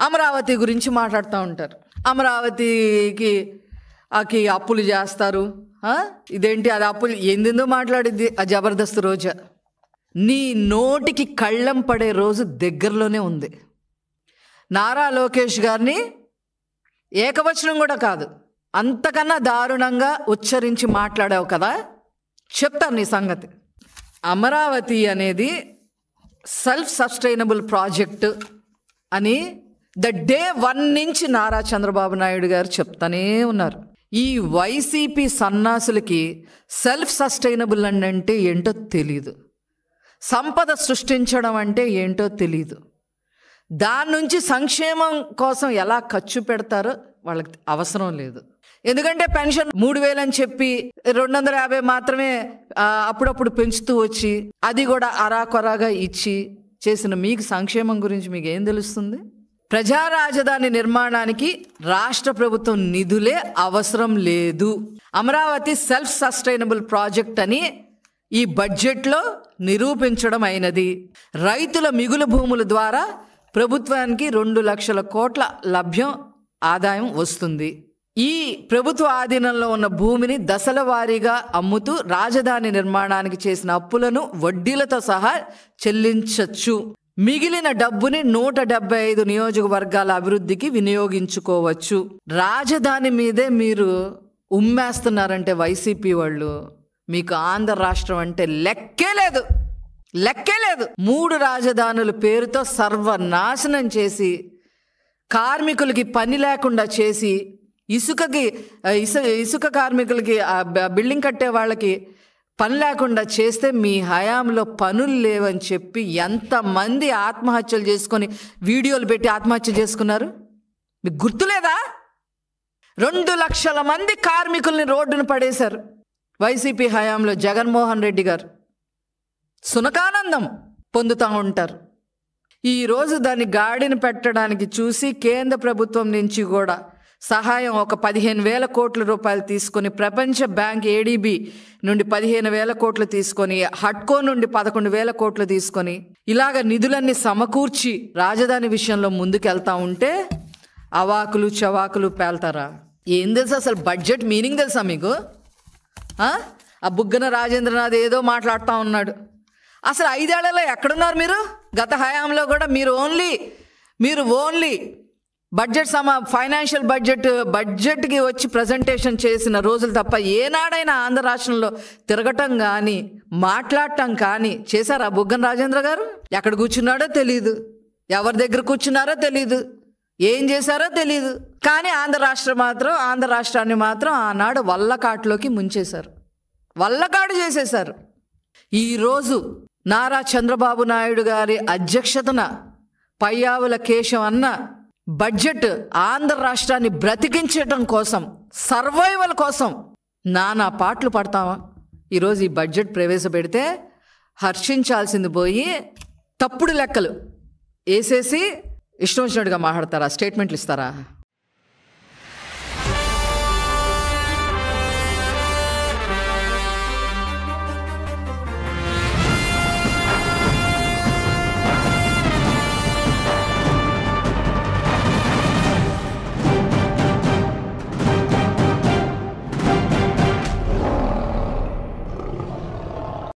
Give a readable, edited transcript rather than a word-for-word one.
అమరావతి గురించి మాట్లాడుతూ ఉంటారు. అమరావతికి అప్పులు చేస్తారు. ఇదేంటి అది అప్పులు ఏందో మాట్లాడిద్ది ఆ జబర్దస్త్ రోజా. నీ నోటికి కళ్ళెం పడే రోజు దగ్గరలోనే ఉంది. నారా లోకేష్ గారిని ఏకవచనం కూడా కాదు, అంతకన్నా దారుణంగా ఉచ్చరించి మాట్లాడావు కదా, చెప్తాను నీ సంగతి. అమరావతి అనేది సెల్ఫ్ సస్టైనబుల్ ప్రాజెక్టు అని డే 1 నుంచి నారా చంద్రబాబు నాయుడు గారు చెప్తానే ఉన్నారు. ఈ వైసీపీ సన్నాసులకి సెల్ఫ్ సస్టైనబుల్ అంటే ఏంటో తెలీదు, సంపద సృష్టించడం అంటే ఏంటో తెలీదు, దాని నుంచి సంక్షేమం కోసం ఎలా ఖర్చు పెడతారో వాళ్ళకి అవసరం లేదు. ఎందుకంటే పెన్షన్ 3,000 అని చెప్పి 250 మాత్రమే అప్పుడప్పుడు పెంచుతూ వచ్చి అది కూడా అరాకొరాగా ఇచ్చి చేసిన మీకు సంక్షేమం గురించి మీకు ఏం తెలుస్తుంది? ప్రజా రాజధాని నిర్మాణానికి రాష్ట్ర ప్రభుత్వం నిధులే అవసరం లేదు. అమరావతి సెల్ఫ్ సస్టైనబుల్ ప్రాజెక్ట్ అని ఈ బడ్జెట్లో నిరూపించడం అయినది. రైతుల మిగులు భూముల ద్వారా ప్రభుత్వానికి 2 లక్షల కోట్ల లభ్యం ఆదాయం వస్తుంది. ఈ ప్రభుత్వ ఆధీనంలో ఉన్న భూమిని దశల వారీగా అమ్ముతూ రాజధాని నిర్మాణానికి చేసిన అప్పులను వడ్డీలతో సహా చెల్లించవచ్చు. మిగిలిన డబ్బుని 175 నియోజకవర్గాల అభివృద్ధికి వినియోగించుకోవచ్చు. రాజధాని మీదే మీరు ఉమ్మేస్తున్నారంటే వైసీపీ వాళ్ళు, మీకు ఆంధ్ర రాష్ట్రం అంటే లెక్కే లేదు. 3 రాజధానుల పేరుతో సర్వనాశనం చేసి, కార్మికులకి పని లేకుండా చేసి, ఇసుక కార్మికులకి బిల్డింగ్ కట్టే వాళ్ళకి పని లేకుండా చేస్తే మీ హయాంలో పనులు లేవని చెప్పి ఎంతమంది ఆత్మహత్యలు చేసుకొని వీడియోలు పెట్టి ఆత్మహత్య చేసుకున్నారు? మీకు గుర్తులేదా? 2 లక్షల మంది కార్మికుల్ని రోడ్డును పడేశారు వైసీపీ హయాంలో. జగన్మోహన్ రెడ్డి గారు సునకానందం పొందుతూ ఉంటారు. ఈరోజు దాన్ని గాడిన పెట్టడానికి చూసి కేంద్ర ప్రభుత్వం నుంచి కూడా సహాయం ఒక 15,000 కోట్ల రూపాయలు తీసుకొని, ప్రపంచ బ్యాంక్ ఏడీబీ నుండి 15,000 కోట్లు తీసుకొని, హట్కో నుండి 11,000 కోట్లు తీసుకొని, ఇలాగ నిధులన్నీ సమకూర్చి రాజధాని విషయంలో ముందుకెళ్తా ఉంటే అవాకులు చవాకులు పేల్తారా? ఏం తెలుసు అసలు? బడ్జెట్ మీనింగ్ తెలుసా మీకు? ఆ బుగ్గన రాజేంద్రనాథ్ ఏదో మాట్లాడుతూ ఉన్నాడు. అసలు 5 ఏళ్లలో ఎక్కడున్నారు మీరు? గత హయాంలో కూడా మీరు ఓన్లీ ఫైనాన్షియల్ బడ్జెట్కి వచ్చి ప్రజెంటేషన్ చేసిన రోజులు తప్ప ఏనాడైనా ఆంధ్ర రాష్ట్రంలో తిరగటం కానీ మాట్లాడటం కానీ చేశారా బుగ్గన రాజేంద్ర గారు? ఎక్కడ కూర్చున్నాడో తెలీదు, ఎవరి దగ్గర కూర్చున్నారో తెలీదు, ఏం చేశారో తెలీదు. కానీ ఆంధ్ర రాష్ట్రాన్ని మాత్రం ఆనాడు వల్లకాటులోకి ముంచేశారు, వల్లకాడు చేసేశారు. ఈరోజు నారా చంద్రబాబు నాయుడు గారి అధ్యక్షతన పయ్యావుల కేశం అన్న బడ్జెట్ ఆంధ్ర రాష్ట్రాన్ని బ్రతికించడం కోసం, సర్వైవల్ కోసం నానా పాటలు పడతావా? ఈరోజు ఈ బడ్జెట్ ప్రవేశపెడితే హర్షించాల్సింది పోయి తప్పుడు లెక్కలు వేసేసి ఇష్టం వచ్చినట్టుగా మాట్లాడతారా? స్టేట్మెంట్లు ఇస్తారా?